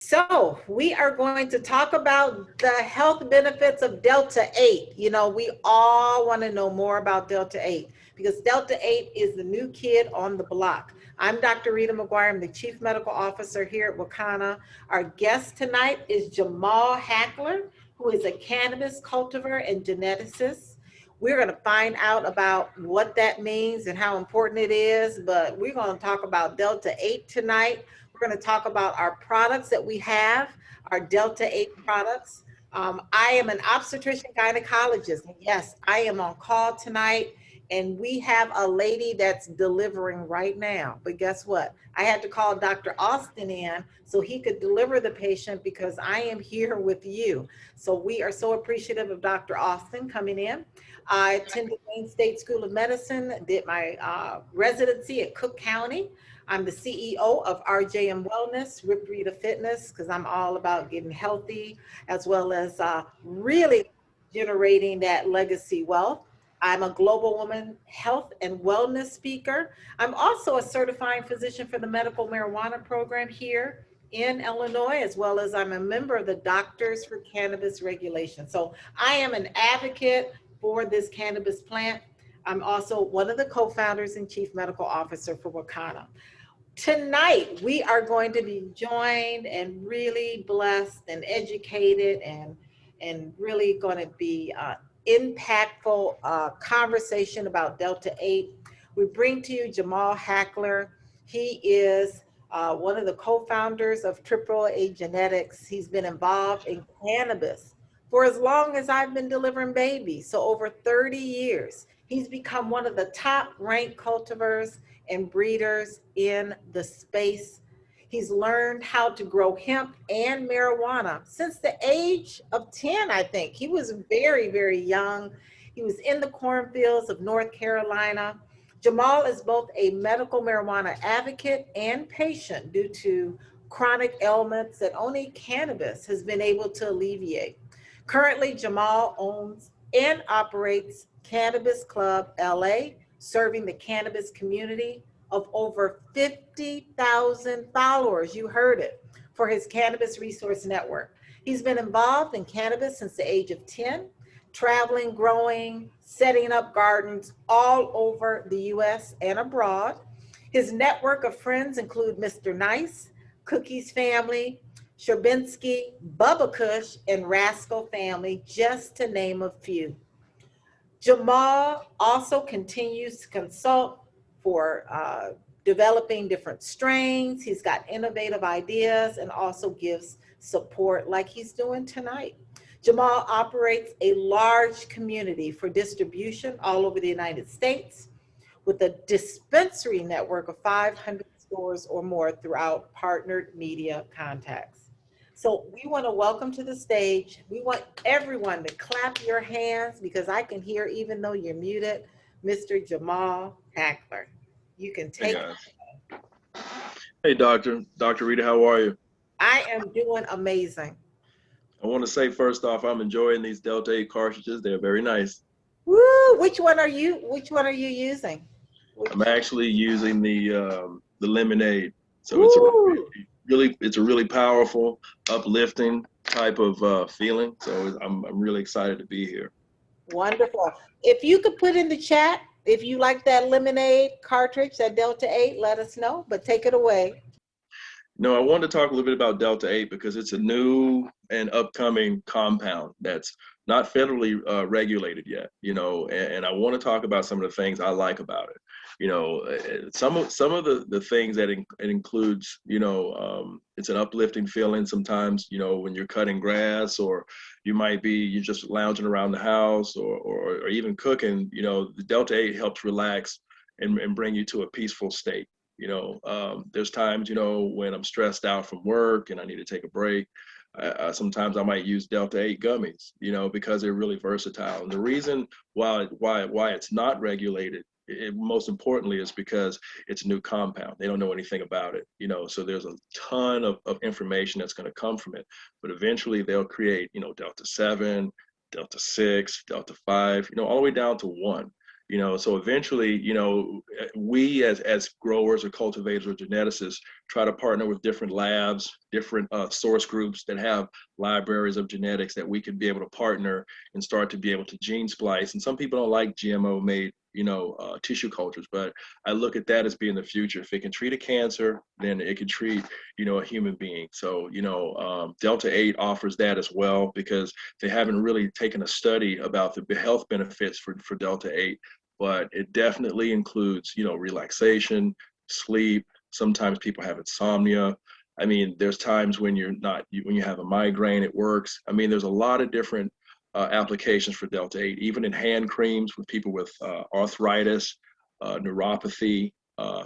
So we are going to talk about the health benefits of Delta 8. You know, we all want to know more about Delta 8 because Delta 8 is the new kid on the block. I'm Dr. Rita McGuire. I'm the Chief Medical Officer here at Wakana. Our guest tonight is Jamal Hackler, who is a cannabis cultivar and geneticist. We're going to find out about what that means and how important it is, but we're going to talk about Delta 8 tonight. We're going to talk about our products that we have, our Delta 8 products. I am an obstetrician gynecologist. And yes, I am on call tonight, and we have a lady that's delivering right now. But guess what? I had to call Dr. Austin in so he could deliver the patient because I am here with you. So we are so appreciative of Dr. Austin coming in. I attended Wayne State School of Medicine, did my residency at Cook County. I'm the CEO of RJM Wellness, Rita Fitness, because I'm all about getting healthy as well as really generating that legacy wealth. I'm a global woman health and wellness speaker. I'm also a certifying physician for the medical marijuana program here in Illinois, as well as I'm a member of the Doctors for Cannabis Regulation. So I am an advocate for this cannabis plant. I'm also one of the co-founders and chief medical officer for Wakana. Tonight, we are going to be joined and really blessed and educated and really going to be impactful conversation about Delta 8. We bring to you Jamal Hackler. He is one of the co-founders of AAA Genetics. He's been involved in cannabis for as long as I've been delivering babies, so over 30 years. He's become one of the top ranked cultivars and breeders in the space. He's learned how to grow hemp and marijuana since the age of 10, I think. He was very, very young. He was in the cornfields of North Carolina. Jamal is both a medical marijuana advocate and patient due to chronic ailments that only cannabis has been able to alleviate. Currently, Jamal owns and operates Cannabis Club LA, serving the cannabis community of over 50,000 followers. You heard it, for his Cannabis Resource Network. He's been involved in cannabis since the age of 10, traveling, growing, setting up gardens all over the US and abroad. His network of friends include Mr. Nice, Cookie's family, Sherbinsky, Bubba Kush, and Rascal family, just to name a few. Jamal also continues to consult for developing different strains. He's got innovative ideas and also gives support like he's doing tonight. Jamal operates a large community for distribution all over the United States with a dispensary network of 500 stores or more throughout partnered media contacts. So we want to welcome to the stage. We want everyone to clap your hands because I can hear, even though you're muted, Mr. Jamal Hackler. You can Hey take it. guys. Hey Dr. Rita, how are you? I am doing amazing. I want to say first off, I'm enjoying these Delta 8 cartridges. They're very nice. Woo! Which one are you using? I'm Which actually using the lemonade. So Woo! it's a really powerful, uplifting type of feeling. So I'm really excited to be here. Wonderful. If you could put in the chat if you like that lemonade cartridge, that Delta 8, let us know, but take it away. No, I wanted to talk a little bit about Delta 8 because it's a new and upcoming compound that's not federally regulated yet, and I want to talk about some of the things I like about it. Some of the things that it includes, it's an uplifting feeling sometimes, when you're cutting grass or you're just lounging around the house or even cooking, the Delta 8 helps relax and bring you to a peaceful state. There's times, when I'm stressed out from work and I need to take a break. Sometimes I might use Delta 8 gummies, because they're really versatile. And the reason why it's not regulated, most importantly, is because it's a new compound. They don't know anything about it, so there's a ton of information that's going to come from it. But eventually they'll create, Delta 7, Delta 6, Delta 5, all the way down to 1. So eventually, we as growers or cultivators or geneticists try to partner with different labs, different source groups that have libraries of genetics that we could be able to partner and start to be able to gene splice. And some people don't like GMO made, tissue cultures, but I look at that as being the future. If it can treat a cancer, then it can treat, a human being. So, Delta 8 offers that as well, because they haven't really taken a study about the health benefits for Delta 8, but it definitely includes, relaxation, sleep. Sometimes people have insomnia. I mean, there's times when when you have a migraine, it works. I mean, there's a lot of different applications for Delta 8, even in hand creams with people with arthritis, neuropathy,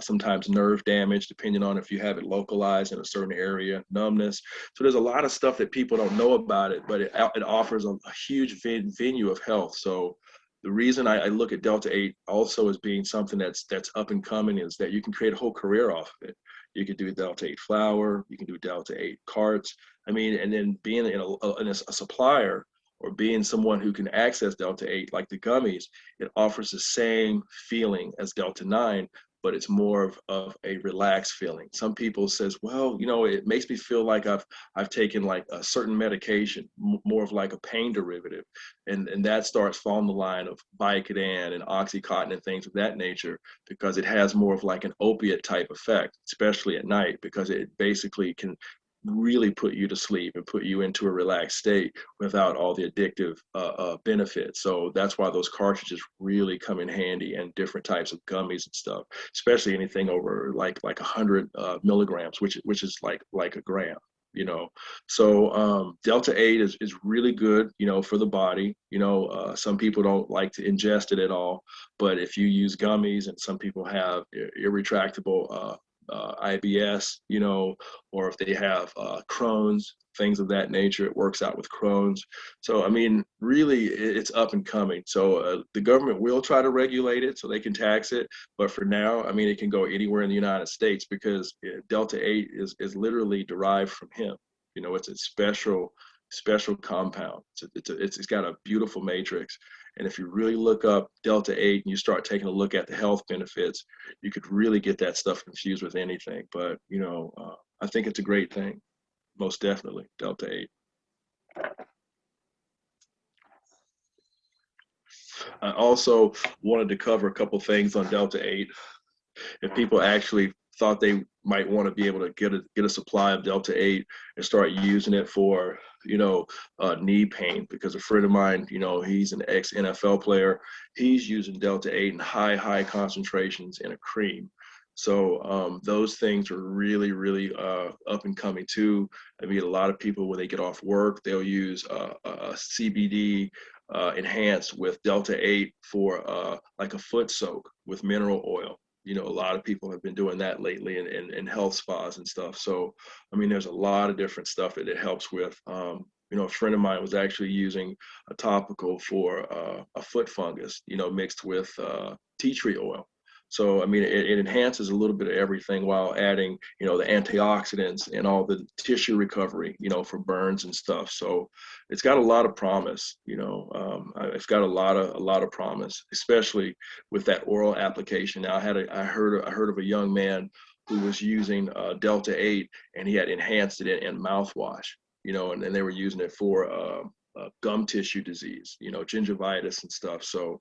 sometimes nerve damage, depending on if you have it localized in a certain area, numbness. So there's a lot of stuff that people don't know about it, but it offers a huge venue of health. So the reason I look at Delta 8 also as being something that's up and coming is that you can create a whole career off of it. You could do Delta 8 flour, you can do Delta 8 carts. I mean, and then being in a supplier or being someone who can access Delta 8, like the gummies, it offers the same feeling as Delta 9, but it's more of a relaxed feeling. Some people says, well, it makes me feel like I've taken like a certain medication, more of like a pain derivative. And that starts falling the line of Vicodin and Oxycontin and things of that nature, because it has more of like an opiate type effect, especially at night, because it basically can really put you to sleep and put you into a relaxed state without all the addictive benefits. So that's why those cartridges really come in handy, and different types of gummies and stuff, especially anything over like 100 milligrams, which is like a gram. So Delta 8 is really good, for the body. Some people don't like to ingest it at all, but if you use gummies, and some people have irretractable IBS, or if they have Crohn's, things of that nature, it works out with Crohn's. So, I mean, really, it's up and coming. So the government will try to regulate it so they can tax it. But for now, I mean, it can go anywhere in the United States, because Delta 8 is literally derived from hemp. It's a special compound. It's got a beautiful matrix. And if you really look up Delta 8 and you start taking a look at the health benefits, you could really get that stuff confused with anything. But, I think it's a great thing. Most definitely, Delta 8. I also wanted to cover a couple things on Delta 8. If people actually thought they might want to be able to get a supply of Delta 8 and start using it for, knee pain, because a friend of mine, he's an ex-NFL player. He's using Delta 8 in high concentrations in a cream. So those things are really, really up and coming too. I mean, a lot of people, when they get off work, they'll use CBD enhanced with Delta 8 for like a foot soak with mineral oil. A lot of people have been doing that lately in health spas and stuff. So, I mean, there's a lot of different stuff that it helps with. A friend of mine was actually using a topical for a foot fungus, mixed with tea tree oil. So, I mean, it enhances a little bit of everything while adding, the antioxidants and all the tissue recovery, for burns and stuff. So it's got a lot of promise, it's got a lot of promise, especially with that oral application. Now, I heard of a young man who was using Delta 8, and he had enhanced it in mouthwash, and they were using it for gum tissue disease, gingivitis and stuff. So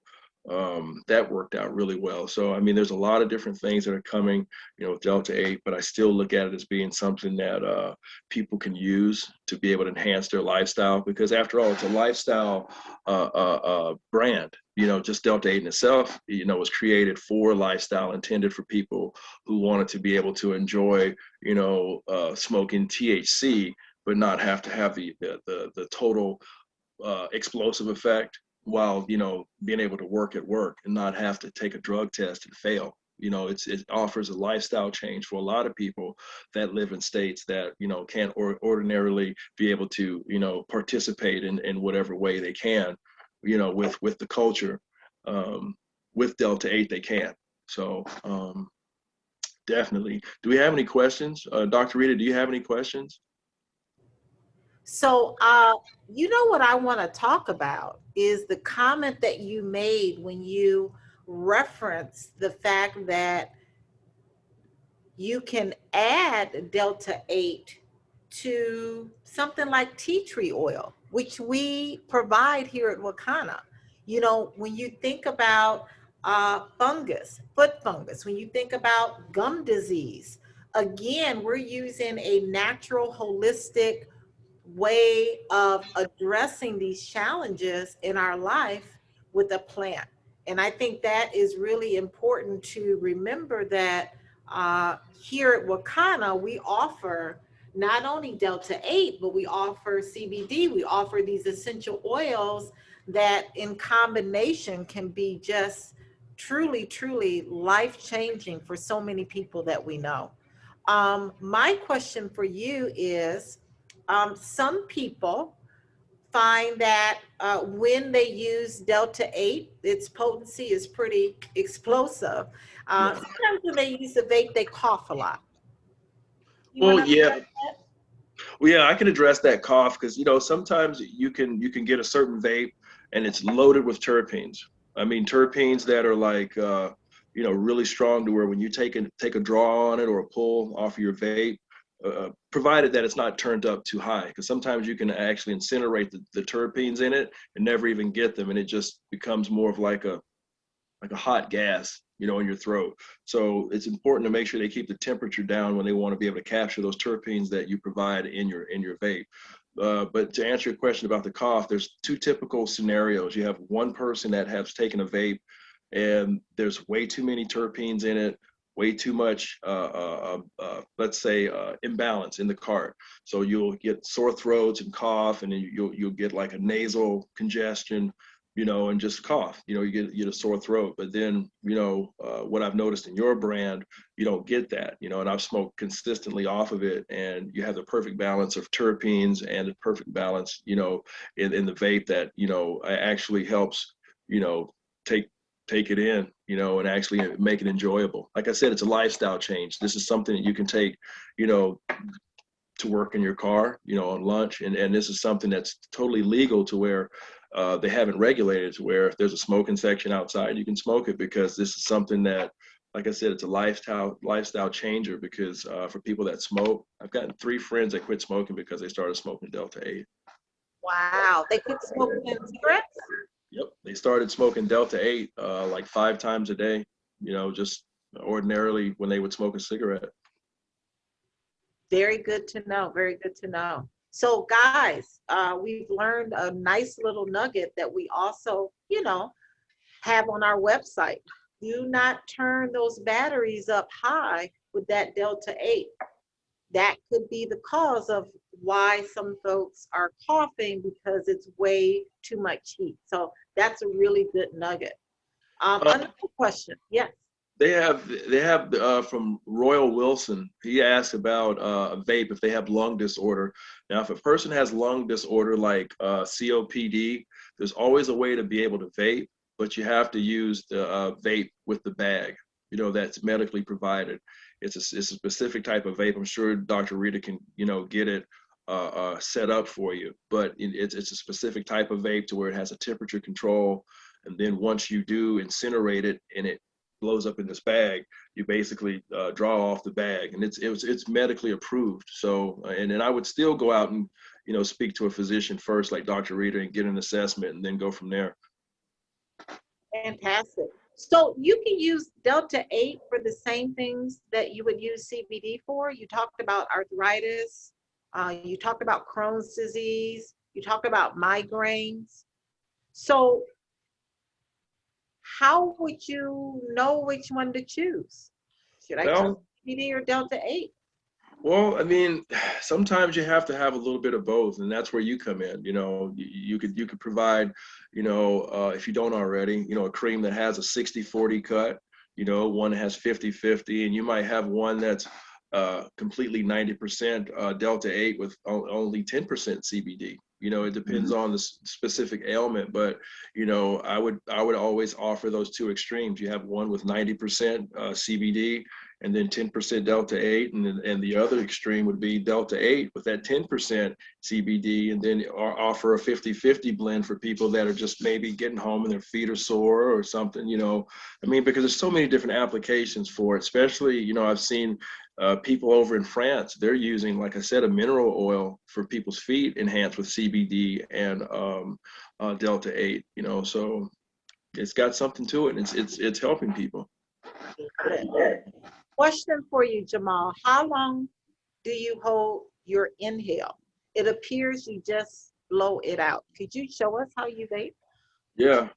that worked out really well. So, I mean, there's a lot of different things that are coming, with Delta 8, but I still look at it as being something that people can use to be able to enhance their lifestyle, because after all, it's a lifestyle brand. Just Delta 8 in itself, was created for lifestyle, intended for people who wanted to be able to enjoy, smoking THC, but not have to have the total explosive effect, while being able to work at work and not have to take a drug test and fail. It offers a lifestyle change for a lot of people that live in states that can't ordinarily be able to participate in whatever way they can, with the culture. With Delta 8 they can. So definitely. Do we have any questions? Dr. Rita, do you have any questions? So, what I want to talk about is the comment that you made when you referenced the fact that you can add Delta 8 to something like tea tree oil, which we provide here at Wakana. You know, when you think about fungus, foot fungus, when you think about gum disease, again, we're using a natural, holistic way of addressing these challenges in our life with a plant. And I think that is really important to remember that here at Wakana, we offer not only Delta 8, but we offer CBD, we offer these essential oils that in combination can be just truly, truly life changing for so many people that we know. My question for you is, some people find that when they use Delta 8, its potency is pretty explosive. Yeah. Sometimes when they use the vape, they cough a lot. You want Well, to yeah. address that? Well, yeah, I can address that cough because sometimes you can get a certain vape and it's loaded with terpenes. I mean terpenes that are like really strong to where when you take a draw on it or a pull off of your vape, provided that it's not turned up too high, because sometimes you can actually incinerate the terpenes in it and never even get them, and it just becomes more of like a hot gas, in your throat. So it's important to make sure they keep the temperature down when they want to be able to capture those terpenes that you provide in your vape. But to answer your question about the cough, there's two typical scenarios. You have one person that has taken a vape and there's way too many terpenes in it, way too much, let's say, imbalance in the cart. So you'll get sore throats and cough, and then you'll get like a nasal congestion, and just cough. You get a sore throat. But then, what I've noticed in your brand, you don't get that. And I've smoked consistently off of it, and you have the perfect balance of terpenes and the perfect balance, in the vape that actually helps, take take it in, and actually make it enjoyable. Like I said, it's a lifestyle change. This is something that you can take, to work in your car, on lunch. And this is something that's totally legal to where they haven't regulated to where if there's a smoking section outside, you can smoke it, because this is something that, like I said, it's a lifestyle changer, because for people that smoke, I've gotten 3 friends that quit smoking because they started smoking Delta 8. Wow, they quit smoking cigarettes? Yep. They started smoking Delta 8 like 5 times a day, just ordinarily when they would smoke a cigarette. Very good to know. Very good to know. So, guys, we've learned a nice little nugget that we also, have on our website. Do not turn those batteries up high with that Delta 8. That could be the cause of why some folks are coughing, because it's way too much heat. So that's a really good nugget. Another question. Yes. They have from Royal Wilson. He asked about a vape if they have lung disorder. Now, if a person has lung disorder like COPD, there's always a way to be able to vape, but you have to use the vape with the bag, that's medically provided. It's a specific type of vape. I'm sure Dr. Rita can, get it set up for you, but it's a specific type of vape to where it has a temperature control. And then once you do incinerate it and it blows up in this bag, you basically draw off the bag, and it's medically approved. So, and then I would still go out and speak to a physician first, like Dr. Rita, and get an assessment, and then go from there. Fantastic. So you can use Delta 8 for the same things that you would use CBD for. You talked about arthritis, you talked about Crohn's disease, you talked about migraines. So how would you know which one to choose? Should I choose Well, CBD or Delta 8? Well, I mean, sometimes you have to have a little bit of both, and that's where you come in. You could provide, if you don't already, a cream that has a 60-40 cut, one that has 50-50, and you might have one that's completely 90% Delta 8 with only 10% CBD. It depends on the specific ailment, but I would always offer those two extremes. You have one with 90% CBD, and then 10% Delta 8, and the other extreme would be Delta 8 with that 10% CBD, and then offer a 50-50 blend for people that are just maybe getting home and their feet are sore or something, you know. I mean, because there's so many different applications for it, especially, you know, I've seen people over in France, they're using, like I said, a mineral oil for people's feet enhanced with CBD and Delta 8, you know, so it's got something to it, and it's helping people. Question for you, Jamal. How long do you hold your inhale? It appears you just blow it out. Could you show us how you vape? Yeah.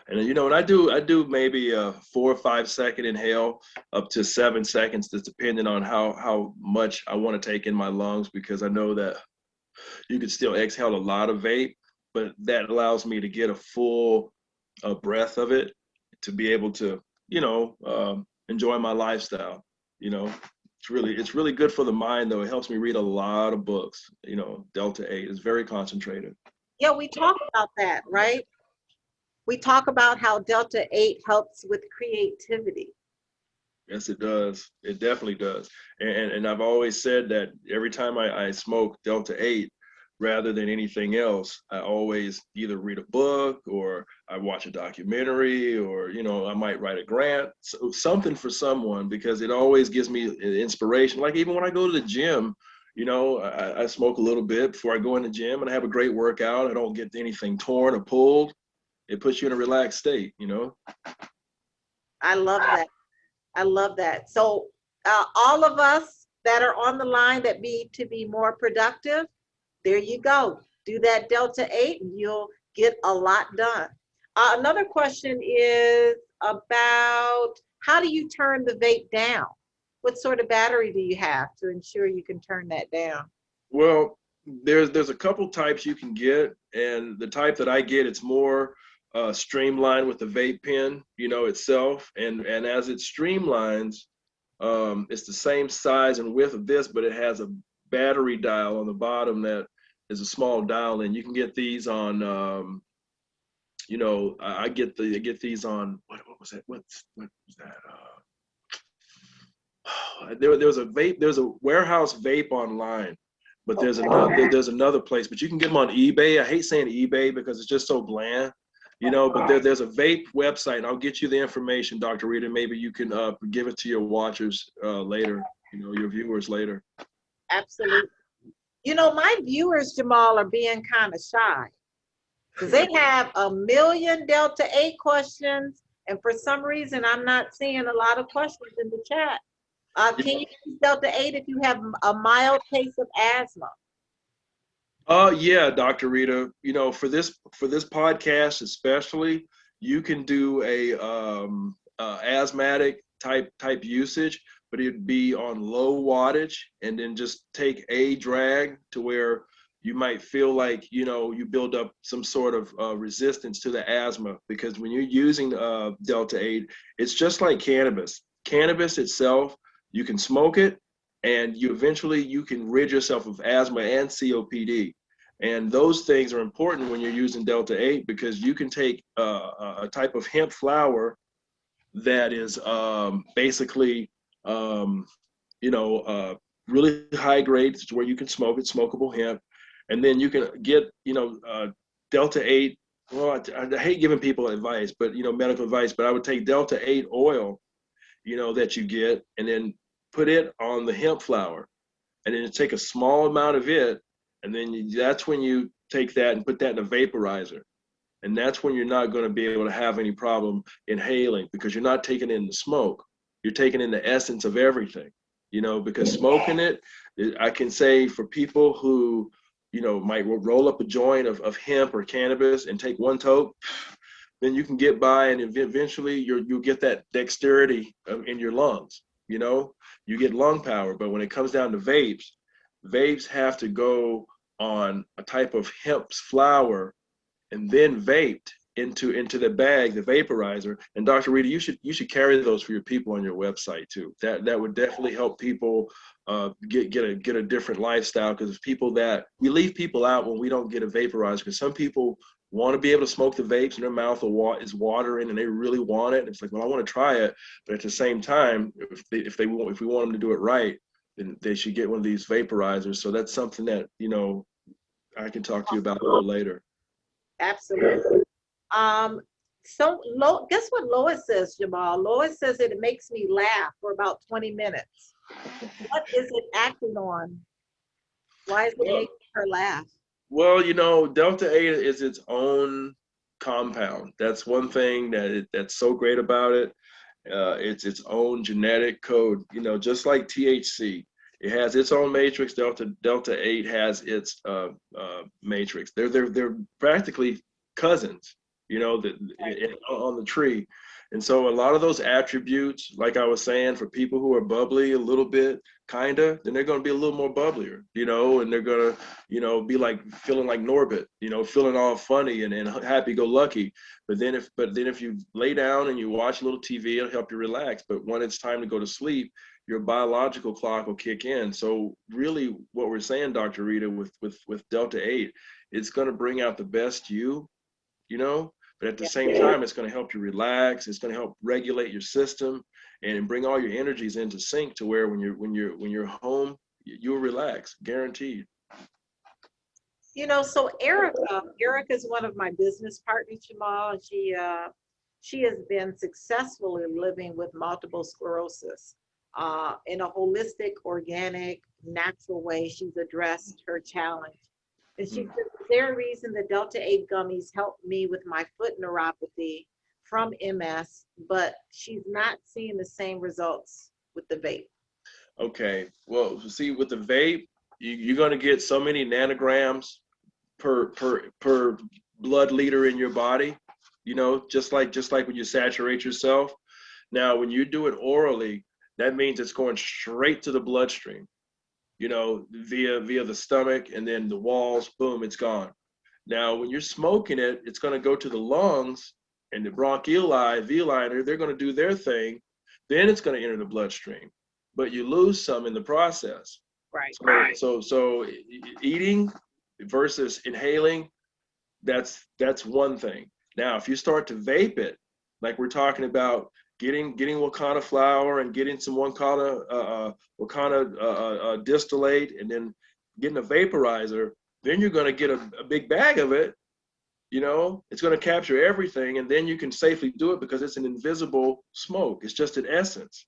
And you know, and I do maybe a 4 or 5 second inhale up to 7 seconds, just depending on how much I want to take in my lungs, because I know that you can still exhale a lot of vape, but that allows me to get a full breath of it to be able to, you know, enjoy my lifestyle. You know, it's really good for the mind, though. It helps me read a lot of books. You know, Delta 8 is very concentrated. Yeah, we talk about that, right? We talk about how Delta 8 helps with creativity. Yes, it does. It definitely does. And I've always said that every time I smoke Delta 8, rather than anything else, I always either read a book or I watch a documentary, or, you know, I might write a grant, something for someone, because it always gives me inspiration. Like even when I go to the gym, you know, I smoke a little bit before I go in the gym, and I have a great workout. I don't get anything torn or pulled. It puts you in a relaxed state, you know? I love that. I love that. So all of us that are on the line that need to be more productive, there you go. Do that Delta 8 and you'll get a lot done. Another question is about how do you turn the vape down? What sort of battery do you have to ensure you can turn that down? Well, there's a couple types you can get, and the type that I get, it's more streamlined with the vape pen, you know, itself, and as it streamlines, it's the same size and width of this, but it has a battery dial on the bottom that is a small dial, and you can get these on, you know, I get these on what was that? What was that? There's a warehouse vape online, but there's another place, but you can get them on eBay. I hate saying eBay because it's just so bland, you know, but there's a vape website, and I'll get you the information, Dr. Rita. Maybe you can give it to your watchers later, you know, your viewers later. Absolutely. You know, my viewers, Jamal, are being kind of shy because they have a million Delta 8 questions, and for some reason, I'm not seeing a lot of questions in the chat. Can you use Delta 8 if you have a mild case of asthma? Yeah, Dr. Rita, you know, for this podcast especially, you can do a asthmatic type usage, but it'd be on low wattage, and then just take a drag to where you might feel like, you know, you build up some sort of resistance to the asthma, because when you're using Delta 8, it's just like cannabis. Cannabis itself, you can smoke it, and you can rid yourself of asthma and COPD. And those things are important when you're using Delta 8, because you can take a type of hemp flower that is basically, you know, really high grade, to where you can smoke it, smokable hemp. And then you can get, you know, Delta 8. Well, I hate giving people advice, but, you know, medical advice, but I would take Delta 8 oil, you know, that you get, and then put it on the hemp flower, and then take a small amount of it, and then that's when you take that and put that in a vaporizer, and that's when you're not going to be able to have any problem inhaling, because you're not taking in the smoke, you're taking in the essence of everything, you know, because smoking it, I can say for people who, you know, might roll up a joint of hemp or cannabis and take one toke, then you can get by, and eventually you'll get that dexterity in your lungs. You know, you get lung power. But when it comes down to vapes have to go on a type of hemp flower and then vaped into the bag, the vaporizer. And Dr. Rita, you should carry those for your people on your website too. That would definitely help people get a different lifestyle, because people that we leave people out when we don't get a vaporizer, because some people want to be able to smoke the vapes and their mouth is watering and they really want it. And it's like, well, I want to try it. But at the same time, if we want them to do it right, then they should get one of these vaporizers. So that's something that, you know, I can talk to you about a little later. Absolutely. Guess what Lois says, Jamal? Lois says it makes me laugh for about 20 minutes. What is it acting on? Why is it making her laugh? Well, you know, Delta 8 is its own compound. That's one thing that's so great about it. It's its own genetic code, you know, just like THC. It has its own matrix. Delta 8 has its matrix. They're practically cousins, you know, on the tree. And so a lot of those attributes, like I was saying, for people who are bubbly a little bit, kinda, then they're gonna be a little more bubblier, you know, and they're gonna, you know, be like feeling like Norbit, you know, feeling all funny and happy-go-lucky. But then if you lay down and you watch a little TV, it'll help you relax. But when it's time to go to sleep, your biological clock will kick in. So really, what we're saying, Dr. Rita, with Delta 8, it's gonna bring out the best you know. But at the same time, it's going to help you relax. It's going to help regulate your system and bring all your energies into sync to where when you're home, you'll relax, guaranteed. You know, so Erica is one of my business partners, Jamal, and she has been successfully living with multiple sclerosis in a holistic, organic, natural way. She's addressed her challenge. And she said, for their reason, the Delta 8 gummies helped me with my foot neuropathy from MS, but she's not seeing the same results with the vape. Okay, well, see, with the vape, you're going to get so many nanograms per blood liter in your body, you know, just like when you saturate yourself. Now, when you do it orally, that means it's going straight to the bloodstream, you know, via the stomach, and then the walls, boom, it's gone. Now, when you're smoking it, it's going to go to the lungs and the bronchioli, villi, they're going to do their thing. Then it's going to enter the bloodstream, but you lose some in the process. Right. So eating versus inhaling, that's one thing. Now, if you start to vape it, like we're talking about, getting Wakana flower and getting some Wakana distillate, and then getting a vaporizer, then you're going to get a big bag of it. You know, it's going to capture everything, and then you can safely do it because it's an invisible smoke. It's just an essence.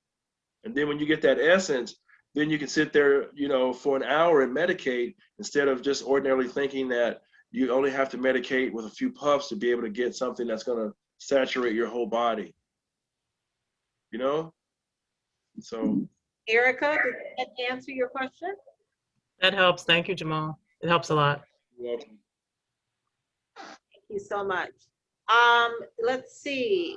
And then when you get that essence, then you can sit there, you know, for an hour and medicate, instead of just ordinarily thinking that you only have to medicate with a few puffs to be able to get something that's going to saturate your whole body. You know? So. Erica, did that answer your question? That helps. Thank you, Jamal. It helps a lot. You're welcome. Thank you so much. Let's see.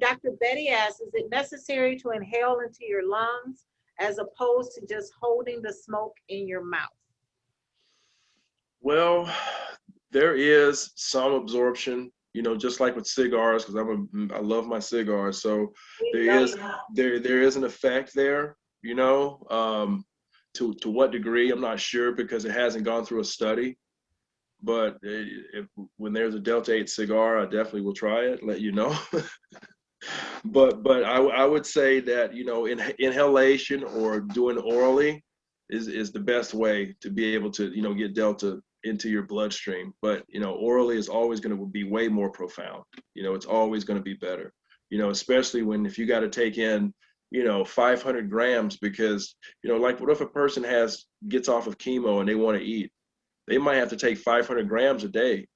Dr. Betty asks, is it necessary to inhale into your lungs as opposed to just holding the smoke in your mouth? Well, there is some absorption, you know, just like with cigars, because I love my cigars. So there is an effect there, you know. To what degree, I'm not sure, because it hasn't gone through a study. But when there's a Delta 8 cigar, I definitely will try it, let you know. but I would say that, you know, inhalation or doing orally is the best way to be able to, you know, get Delta into your bloodstream. But, you know, orally is always going to be way more profound. You know, it's always going to be better, you know, especially if you got to take in, you know, 500 grams, because, you know, like, what if a person gets off of chemo and they want to eat? They might have to take 500 grams a day,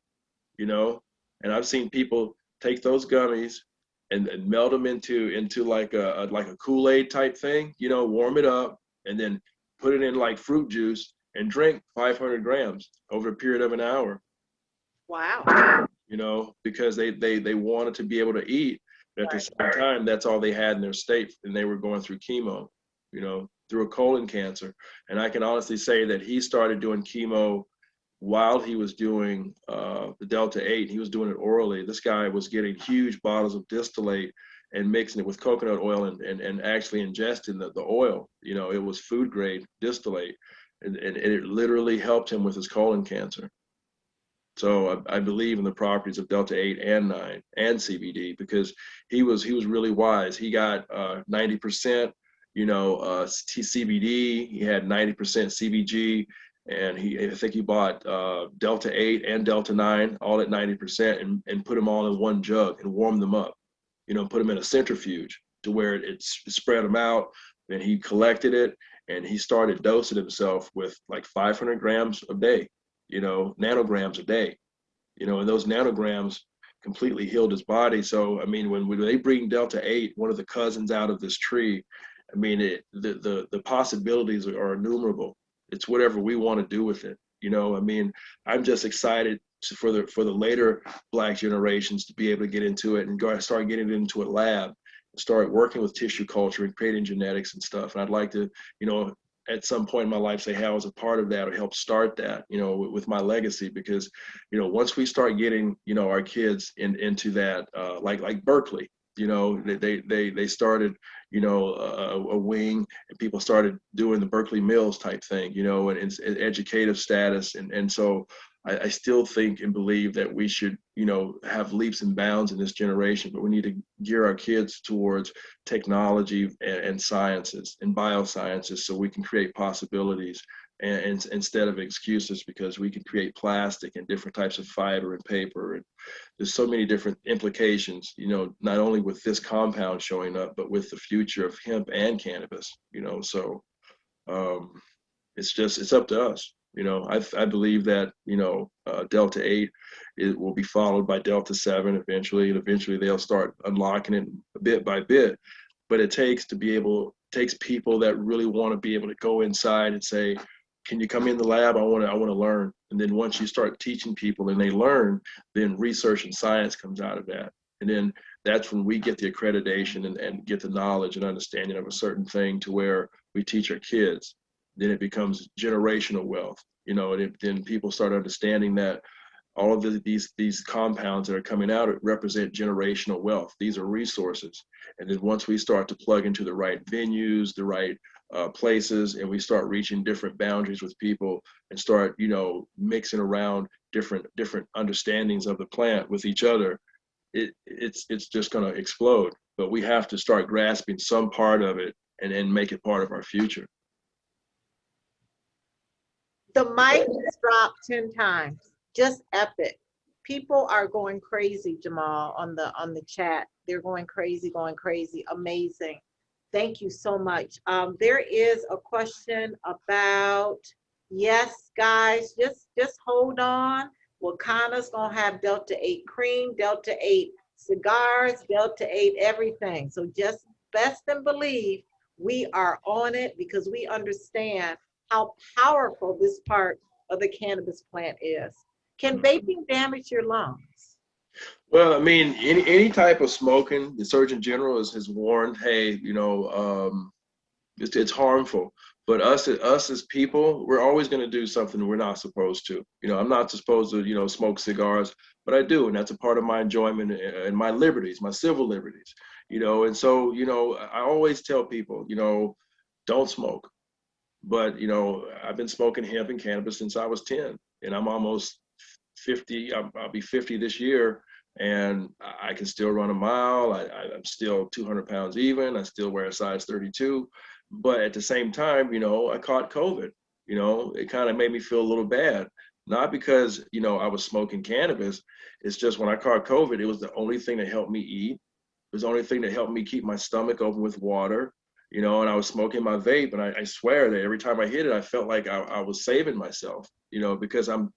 you know. And I've seen people take those gummies and melt them into like a Kool-Aid type thing, you know, warm it up, and then put it in like fruit juice and drink 500 grams over a period of an hour. Wow. You know, because they wanted to be able to eat, but at the same time, that's all they had in their state, and they were going through chemo, you know, through a colon cancer. And I can honestly say that he started doing chemo while he was doing the Delta 8. He was doing it orally. This guy was getting huge bottles of distillate and mixing it with coconut oil and actually ingesting the oil. You know, it was food grade distillate, and it literally helped him with his colon cancer. So I believe in the properties of Delta 8 and 9 and CBD, because he was really wise. He got 90%, CBD. He had 90% CBG, and I think he bought Delta 8 and Delta 9 all at 90%, and put them all in one jug and warmed them up. Put them in a centrifuge to where it spread them out. Then he collected it, and he started dosing himself with like 500 grams a day, nanograms a day, and those nanograms completely healed his body. So, I mean, when they bring Delta 8, one of the cousins, out of this tree, I mean, the possibilities are innumerable. It's whatever we want to do with it. I mean, I'm just excited for the later Black generations to be able to get into it and start getting into a lab, start working with tissue culture and creating genetics and stuff. And I'd like to, at some point in my life, say how I was a part of that or help start that, with my legacy. Because, once we start getting, our kids into that, like Berkeley, they started, a wing, and people started doing the Berkeley Mills type thing, and it's educative status. And so I still think and believe that we should, have leaps and bounds in this generation, but we need to gear our kids towards technology and sciences and biosciences, so we can create possibilities and instead of excuses, because we can create plastic and different types of fiber and paper. And there's so many different implications, not only with this compound showing up, but with the future of hemp and cannabis, so it's up to us. I believe that, Delta 8, it will be followed by Delta 7 eventually, and eventually they'll start unlocking it bit by bit. But it takes people that really want to be able to go inside and say, can you come in the lab? I want to learn. And then once you start teaching people and they learn, then research and science comes out of that. And then that's when we get the accreditation and get the knowledge and understanding of a certain thing to where we teach our kids. Then it becomes generational wealth, and then people start understanding that all of these compounds that are coming out represent generational wealth. These are resources. And then once we start to plug into the right venues, the right places, and we start reaching different boundaries with people and start, mixing around different understandings of the plant with each other, it's just going to explode. But we have to start grasping some part of it and make it part of our future. The mic is dropped 10 times. Just epic. People are going crazy, Jamal, on the chat. They're going crazy. Amazing. Thank you so much. There is a question about, yes, guys, just hold on. Wakana's gonna have Delta 8 cream, Delta 8 cigars, Delta 8 everything. So just best and believe we are on it, because we understand how powerful this part of the cannabis plant is. Can vaping damage your lungs? Well, I mean, any type of smoking, the Surgeon General has warned, hey, it's harmful. But us as people, we're always going to do something we're not supposed to. I'm not supposed to, smoke cigars, but I do, and that's a part of my enjoyment and my liberties, my civil liberties. And so, I always tell people, don't smoke. But, I've been smoking hemp and cannabis since I was 10, and I'm almost 50. I'll be 50 this year, and I can still run a mile. I'm still 200 pounds even. I still wear a size 32. But at the same time, I caught COVID. It kind of made me feel a little bad. Not because, I was smoking cannabis. It's just when I caught COVID, it was the only thing that helped me eat. It was the only thing that helped me keep my stomach open with water. And I was smoking my vape, and I swear that every time I hit it, I felt like I was saving myself, because I'm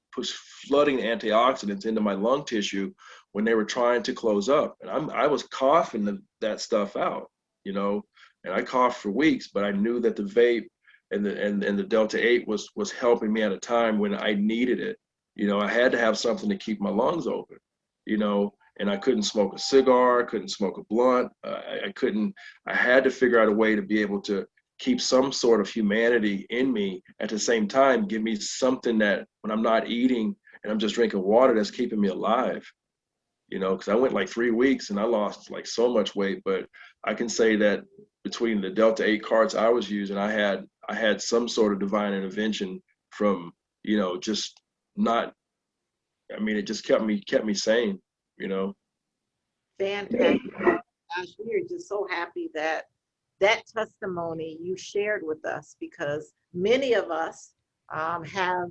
flooding antioxidants into my lung tissue when they were trying to close up. And I was coughing that stuff out, and I coughed for weeks, but I knew that the vape and the Delta 8 was helping me at a time when I needed it. I had to have something to keep my lungs open, and I couldn't smoke a cigar, couldn't smoke a blunt. I had to figure out a way to be able to keep some sort of humanity in me at the same time, give me something that when I'm not eating and I'm just drinking water, that's keeping me alive. Because I went like 3 weeks and I lost like so much weight, but I can say that between the Delta 8 carts I was using, I had some sort of divine intervention from, just not I mean, it just kept me sane, you know. Fantastic. Gosh, we are just so happy that that testimony you shared with us, because many of us have had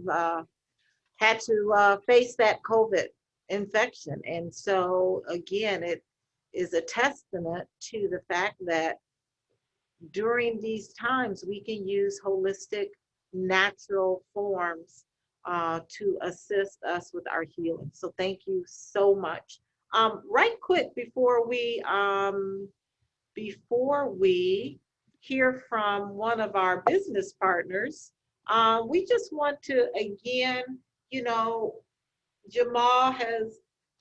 to face that COVID infection. And so, again, it is a testament to the fact that during these times, we can use holistic, natural forms to assist us with our healing. So thank you so much. Right quick before we hear from one of our business partners, we just want to again, you know, Jamal has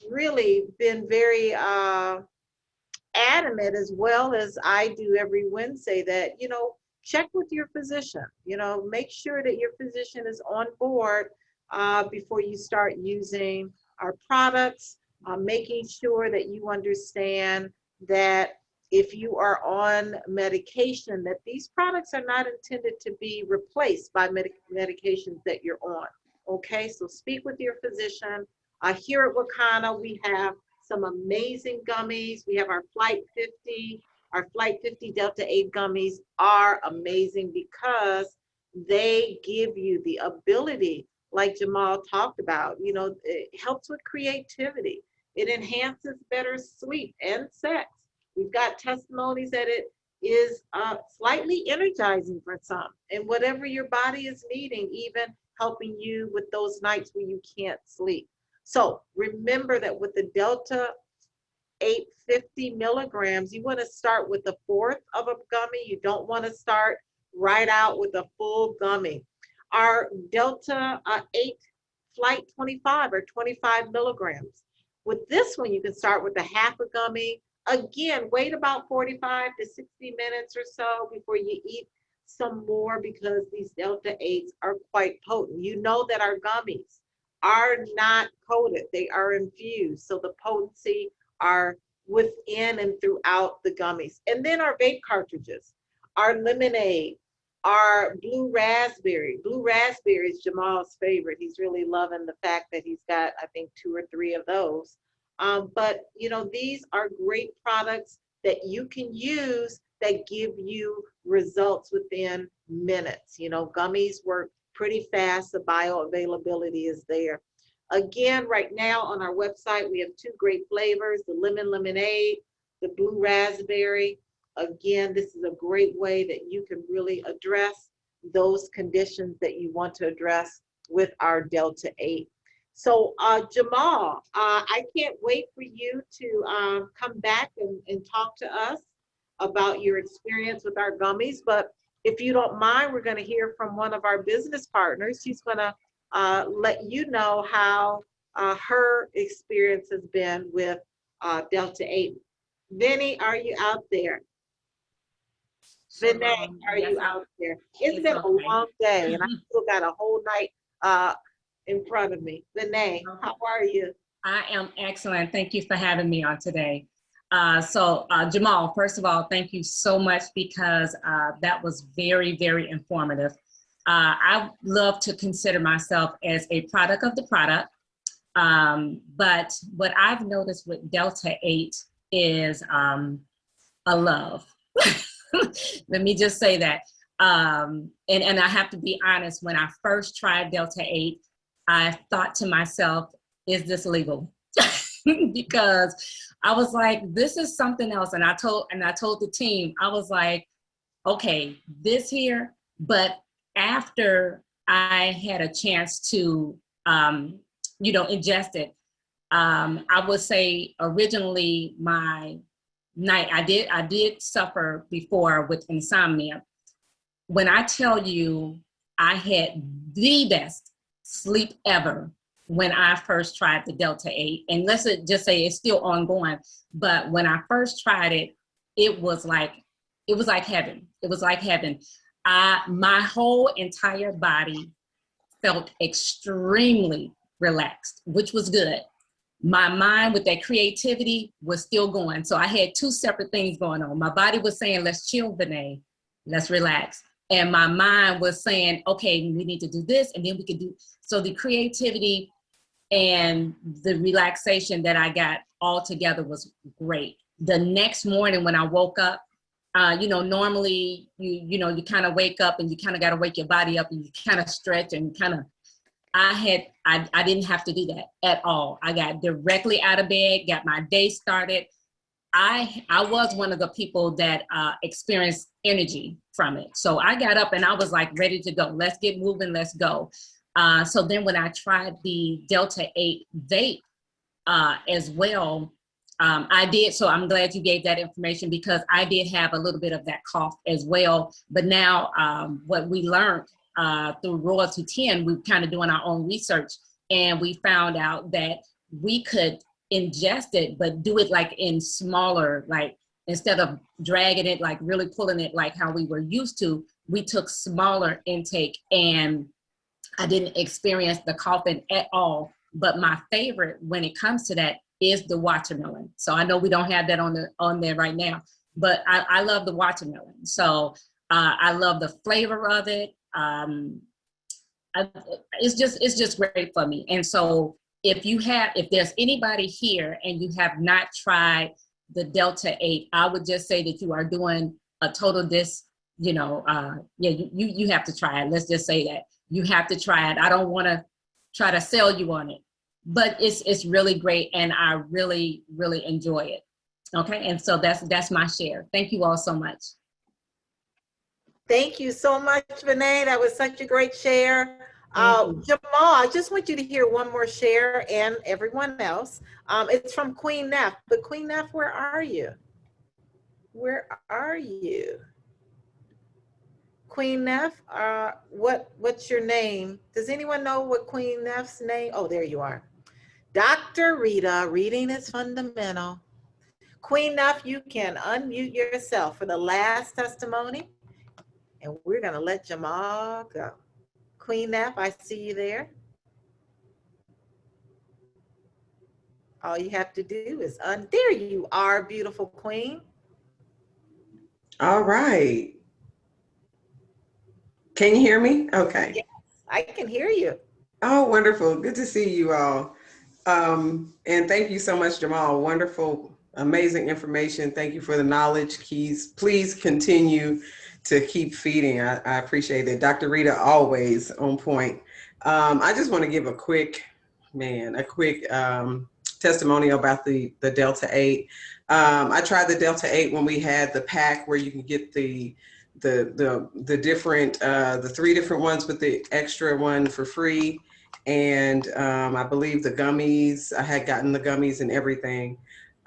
really been very adamant, as well as I do every Wednesday, that, you know, check with your physician, you know, make sure that your physician is on board before you start using our products, making sure that you understand that if you are on medication, that these products are not intended to be replaced by medications that you're on. Okay, so speak with your physician. Here at Wakana, we have some amazing gummies. We have our Flight 50. Our Flight 50 Delta 8 gummies are amazing because they give you the ability, like Jamal talked about, you know, it helps with creativity. It enhances better sleep and sex. We've got testimonies that it is slightly energizing for some, and whatever your body is needing, even helping you with those nights where you can't sleep. So remember that with the Delta 850 milligrams, you want to start with a fourth of a gummy. You don't want to start right out with a full gummy. Our Delta 8 Flight 25 or 25 milligrams. With this one, you can start with a half a gummy. Again, wait about 45 to 60 minutes or so before you eat some more, because these Delta 8s are quite potent. You know that our gummies are not coated, they are infused. So the potency are within and throughout the gummies. And then our vape cartridges, our lemonade, our blue raspberry. Blue raspberry is Jamal's favorite. He's really loving the fact that he's got, I think, 2 or 3 of those. But, you know, these are great products that you can use that give you results within minutes. You know, gummies work pretty fast. The bioavailability is there. Again, right now on our website, we have 2 great flavors, the lemon lemonade, the blue raspberry. Again, this is a great way that you can really address those conditions that you want to address with our Delta 8. So Jamal, I can't wait for you to come back and talk to us about your experience with our gummies. But if you don't mind, we're going to hear from one of our business partners. She's going to let you know how her experience has been with Delta 8. Vinny, are you out there? Vinay, are you out there? It's been a long day, and I still got a whole night in front of me. Vinay, how are you? I am excellent. Thank you for having me on today. Jamal, first of all, thank you so much, because that was very, very informative. I love to consider myself as a product of the product. But what I've noticed with Delta 8 is a love. Let me just say that. And I have to be honest, when I first tried Delta 8, I thought to myself, is this legal? Because I was like, this is something else. And I told the team, I was like, okay, this here. But after I had a chance to, ingest it, I would say originally my night, I did suffer before with insomnia. When I tell you, I had the best sleep ever when I first tried the Delta 8. And let's just say it's still ongoing. But when I first tried it, it was like heaven. It was like heaven. My whole entire body felt extremely relaxed, which was good. My mind with that creativity was still going. So I had 2 separate things going on. My body was saying, let's chill, Vinay, let's relax. And my mind was saying, okay, we need to do this, and then we could do. So the creativity and the relaxation that I got altogether was great. The next morning when I woke up, normally you kind of wake up and you kind of got to wake your body up and you kind of stretch and kind of, I didn't have to do that at all. I got directly out of bed, got my day started. I was one of the people that experienced energy from it. So I got up and I was like ready to go. Let's get moving, let's go. So then when I tried the Delta 8 vape as well, I did. So I'm glad you gave that information because I did have a little bit of that cough as well. But now what we learned through Royalty 10, we're kind of doing our own research, and we found out that we could ingest it, but do it like in smaller, like instead of dragging it, like really pulling it like how we were used to, we took smaller intake and I didn't experience the coughing at all. But my favorite when it comes to that is the watermelon. So I know we don't have that on there right now, but I love the watermelon. So I love the flavor of it. It's just great for me. And so if there's anybody here and you have not tried the Delta 8, I would just say that you are doing a total you have to try it. Let's just say that you have to try it. I don't want to try to sell you on it, but it's really great and I really, really enjoy it. Okay, and so that's my share. Thank you all so much. Thank you so much, Vinay. That was such a great share. Jamal, I just want you to hear one more share and everyone else. It's from Queen Neff. But Queen Neff, where are you? Where are you? Queen Neff, what's your name? Does anyone know what Queen Neff's name? Oh, there you are. Dr. Rita, reading is fundamental. Queen Neff, you can unmute yourself for the last testimony. And we're gonna let Jamal go. Queen Neff, I see you there. All you have to do is there you are, beautiful queen. All right. Can you hear me? Okay. Yes, I can hear you. Oh, wonderful. Good to see you all. And thank you so much, Jamal. Wonderful, amazing information. Thank you for the knowledge keys. Please continue to keep feeding. I appreciate it. Dr. Rita, always on point. I just want to give a quick testimony about the Delta 8. I tried the Delta 8 when we had the pack where you can get the different, the 3 different ones with the extra one for free. And I believe the gummies, I had gotten the gummies and everything.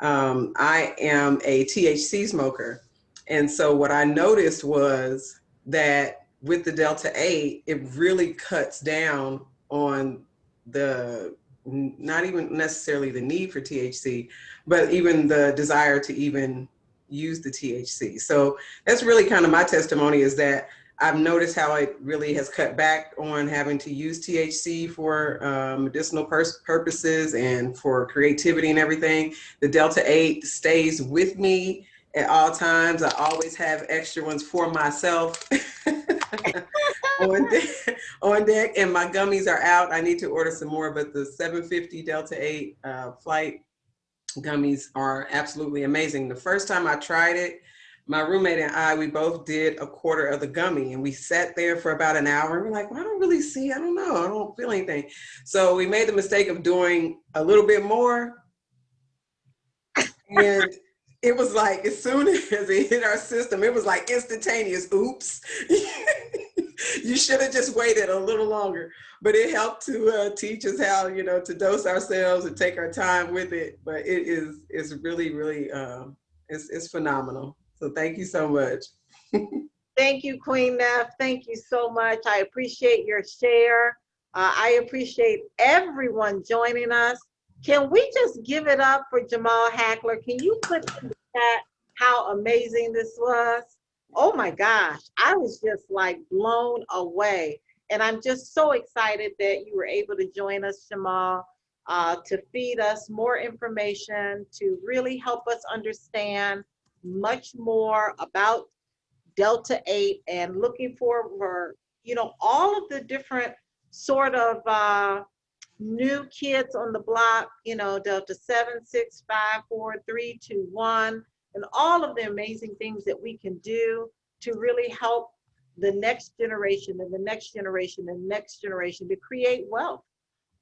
I am a THC smoker. And so what I noticed was that with the Delta 8, it really cuts down on not even necessarily the need for THC, but even the desire to even use the THC. So that's really kind of my testimony, is that I've noticed how it really has cut back on having to use THC for medicinal purposes and for creativity and everything. The Delta 8 stays with me at all times. I always have extra ones for myself on deck, and my gummies are out. I need to order some more, but the 750 Delta 8 flight gummies are absolutely amazing. The first time I tried it, my roommate and I, we both did a quarter of the gummy, and we sat there for about an hour and we're like, well, I don't really see, I don't know, I don't feel anything. So we made the mistake of doing a little bit more. And it was like, as soon as it hit our system, it was like instantaneous, oops. You should have just waited a little longer. But it helped to teach us how, to dose ourselves and take our time with it. But it's really, really, it's phenomenal. So thank you so much. Thank you, Queen Neff. Thank you so much. I appreciate your share. I appreciate everyone joining us. Can we just give it up for Jamal Hackler? Can you put in the chat how amazing this was? Oh my gosh, I was just like blown away. And I'm just so excited that you were able to join us, Jamal, to feed us more information, to really help us understand much more about Delta 8 and looking for all of the different sort of new kids on the block, you know, Delta 7, 6, 5, 4, 3, 2, 1, and all of the amazing things that we can do to really help the next generation and the next generation and next generation to create wealth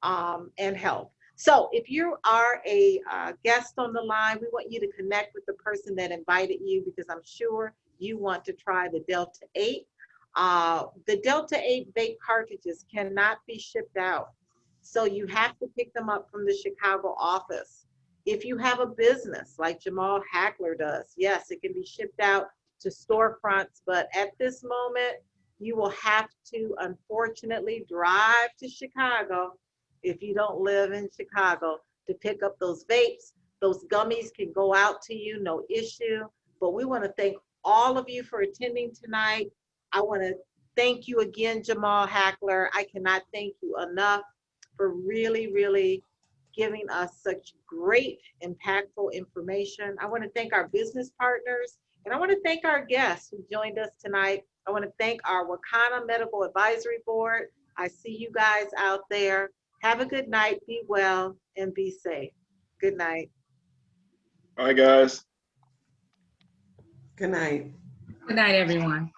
and health. So if you are a guest on the line, we want you to connect with the person that invited you, because I'm sure you want to try the Delta 8. The Delta 8 vape cartridges cannot be shipped out, so you have to pick them up from the Chicago office. If you have a business like Jamal Hackler does, yes, it can be shipped out to storefronts, but at this moment, you will have to unfortunately drive to Chicago if you don't live in Chicago to pick up those vapes. Those gummies can go out to you, no issue. But we want to thank all of you for attending tonight. I want to thank you again, Jamal Hackler. I cannot thank you enough for really, really giving us such great, impactful information. I want to thank our business partners, and I want to thank our guests who joined us tonight. I want to thank our Wakana Medical Advisory Board. I see you guys out there. Have a good night, be well, and be safe. Good night. All right, guys. Good night. Good night, everyone.